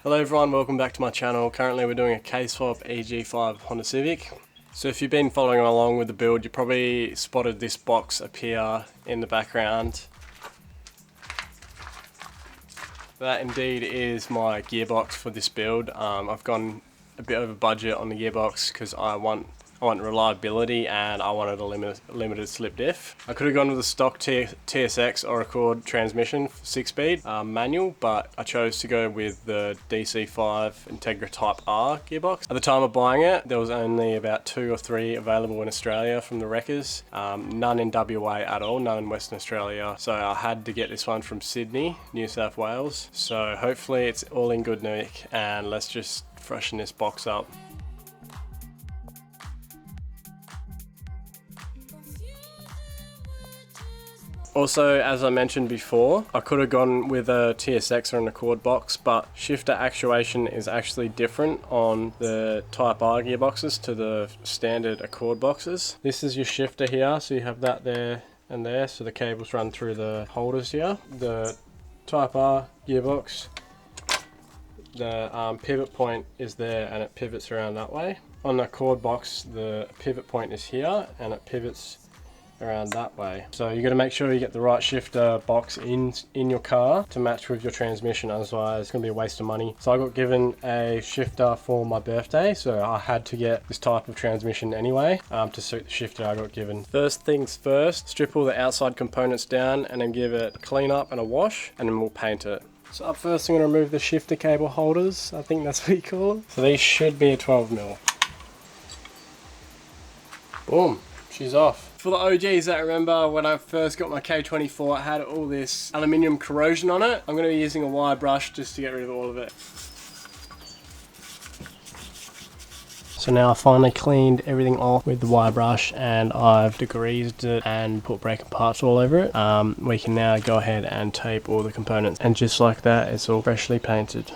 Hello everyone, welcome back to my channel. Currently we're doing a K-swap EG5 Honda Civic. So if you've been following along with the build, you probably spotted this box appear in the background. That indeed is my gearbox for this build. I've gone a bit over budget on the gearbox because I want reliability and I wanted a limited slip diff. I could have gone with a stock TSX or Accord transmission 6-speed manual, but I chose to go with the DC5 Integra Type R gearbox. At the time of buying it, there was only about 2 or 3 available in Australia from the wreckers. None in WA at all, none in Western Australia. So I had to get this one from Sydney, New South Wales. So hopefully it's all in good nick, and let's just freshen this box up. Also, as I mentioned before, I could have gone with a TSX or an Accord box, but shifter actuation is actually different on the Type R gearboxes to the standard Accord boxes. This is your shifter here, so you have that there and there, so the cables run through the holders here. The Type R gearbox, the pivot point is there and it pivots around that way. On the Accord box, the pivot point is here and it pivots around that way. So you got to make sure you get the right shifter box in your car to match with your transmission, otherwise it's going to be a waste of money. So I got given a shifter for my birthday, so I had to get this type of transmission anyway to suit the shifter I got given. First things first, strip all the outside components down and then give it a clean up and a wash, and then we'll paint it. So up first I'm going to remove the shifter cable holders, I think that's what you call them. So these should be a 12mm. Boom, she's off. For the OGs that remember when I first got my K24, it had all this aluminium corrosion on it. I'm going to be using a wire brush just to get rid of all of it. So now I finally cleaned everything off with the wire brush and I've degreased it and put braking parts all over it. We can now go ahead and tape all the components, and just like that it's all freshly painted.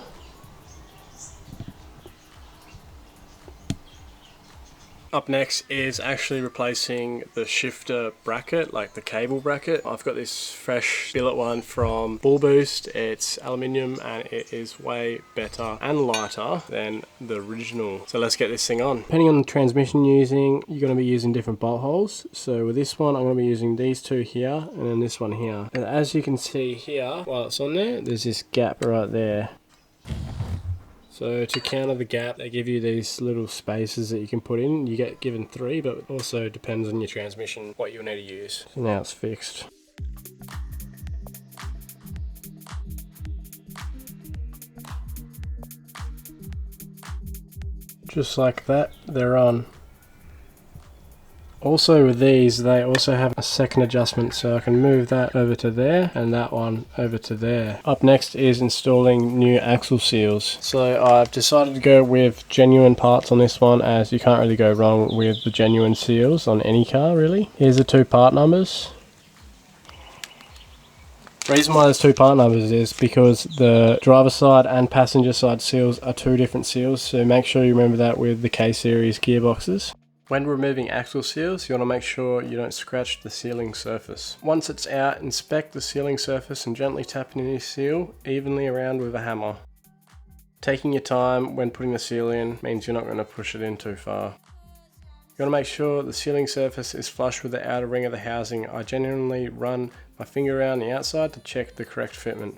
Up next is actually replacing the shifter bracket, like the cable bracket. I've got this fresh billet one from Bull Boost. It's aluminium and it is way better and lighter than the original. So let's get this thing on. Depending on the transmission you're going to be using different bolt holes. So with this one I'm going to be using these 2 here and then this one here. And as you can see here, while it's on there's this gap right there. So to counter the gap, they give you these little spaces that you can put in. You get given 3, but it also depends on your transmission what you'll need to use. So now it's fixed. Just like that, they're on. Also with these, they also have a second adjustment, so I can move that over to there and that one over to there. Up next is installing new axle seals. So I've decided to go with genuine parts on this one, as you can't really go wrong with the genuine seals on any car really. Here's the 2 part numbers. The reason why there's 2 part numbers is because the driver side and passenger side seals are 2 different seals, so make sure you remember that with the K-series gearboxes. When removing axle seals, you want to make sure you don't scratch the sealing surface. Once it's out, inspect the sealing surface and gently tap any seal evenly around with a hammer. Taking your time when putting the seal in means you're not going to push it in too far. You want to make sure the sealing surface is flush with the outer ring of the housing. I genuinely run my finger around the outside to check the correct fitment.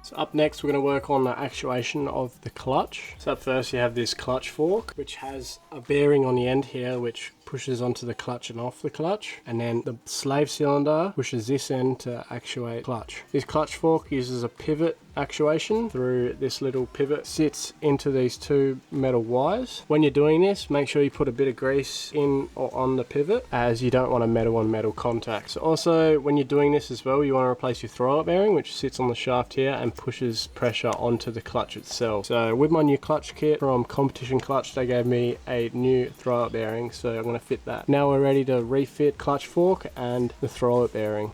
So up next we're going to work on the actuation of the clutch. So up first you have this clutch fork, which has a bearing on the end here which pushes onto the clutch and off the clutch, and then the slave cylinder pushes this end to actuate clutch. This clutch fork uses a pivot actuation through this little pivot, sits into these 2 metal wires. When you're doing this, make sure you put a bit of grease in or on the pivot, as you don't want a metal on metal contact. So also when you're doing this as well, you want to replace your throw-up bearing, which sits on the shaft here and pushes pressure onto the clutch itself. So with my new clutch kit from Competition Clutch, they gave me a new throw-up bearing, so I'm going to fit that. Now we're ready to refit clutch fork and the throw-up bearing.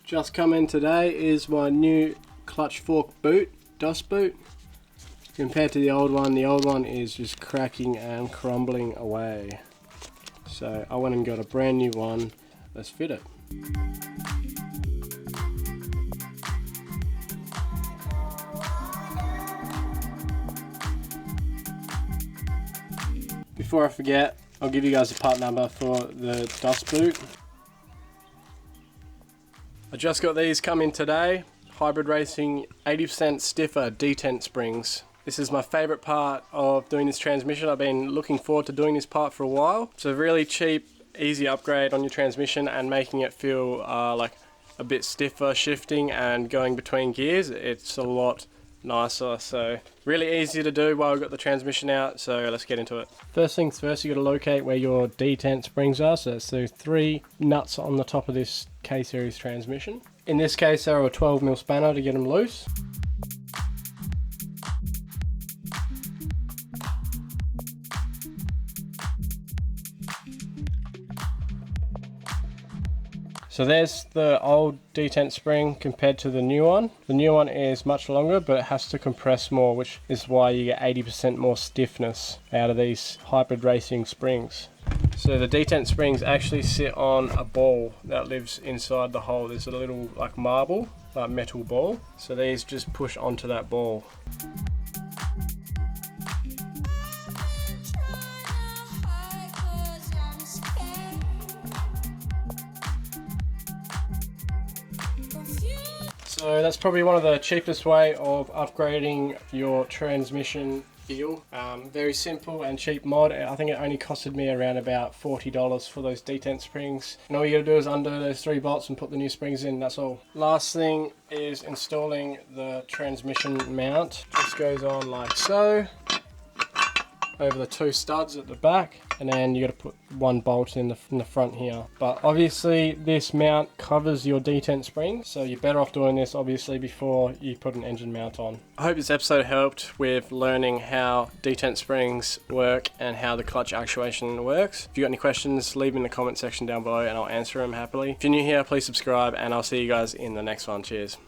Just come in today is my new clutch fork boot, dust boot. Compared to the old one is just cracking and crumbling away. So I went and got a brand new one. Let's fit it. Before I forget, I'll give you guys the part number for the dust boot. I just got these come in today. Hybrid Racing 80% stiffer detent springs. This is my favorite part of doing this transmission. I've been looking forward to doing this part for a while. It's a really cheap, easy upgrade on your transmission and making it feel like a bit stiffer shifting and going between gears. It's a lot nicer, so really easy to do while we've got the transmission out, so let's get into it. First things first, you got to locate where your detent springs are. So it's the 3 nuts on the top of this K-series transmission. In this case, they're a 12mm spanner to get them loose. So there's the old detent spring compared to the new one. The new one is much longer, but it has to compress more, which is why you get 80% more stiffness out of these Hybrid Racing springs. So the detent springs actually sit on a ball that lives inside the hole. There's a little like marble, metal ball. So these just push onto that ball. So that's probably one of the cheapest way of upgrading your transmission feel. Very simple and cheap mod. I think it only costed me around about $40 for those detent springs. And all you gotta do is undo those 3 bolts and put the new springs in, that's all. Last thing is installing the transmission mount. This goes on like so, over the 2 studs at the back, and then you got to put 1 bolt in the front here. But obviously this mount covers your detent spring, so you're better off doing this obviously before you put an engine mount on. I hope this episode helped with learning how detent springs work and how the clutch actuation works. If you got any questions, leave them in the comment section down below and I'll answer them happily. If you're new here, please subscribe, and I'll see you guys in the next one. Cheers.